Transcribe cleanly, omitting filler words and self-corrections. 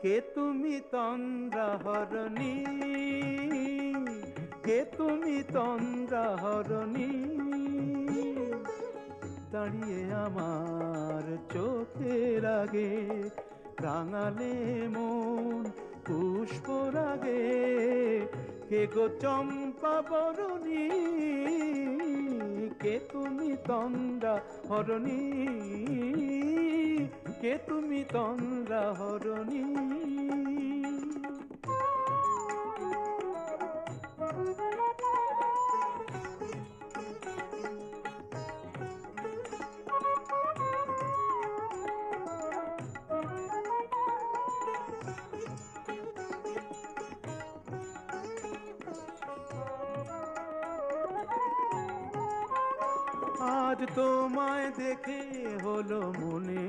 কে তুমি তন্দ্রাহরণী, কে তুমি তন্দ্রাহরণী, দাঁড়িয়ে আমার চোখের আগে রাঙালে মন পুষ্পরাগে। কে গো চম্পা বরণী, কে তুমি তন্দ্রাহরণী, কে তুমি তন্দ্রাহরণী। আজ তোমায় দেখে হলো মনে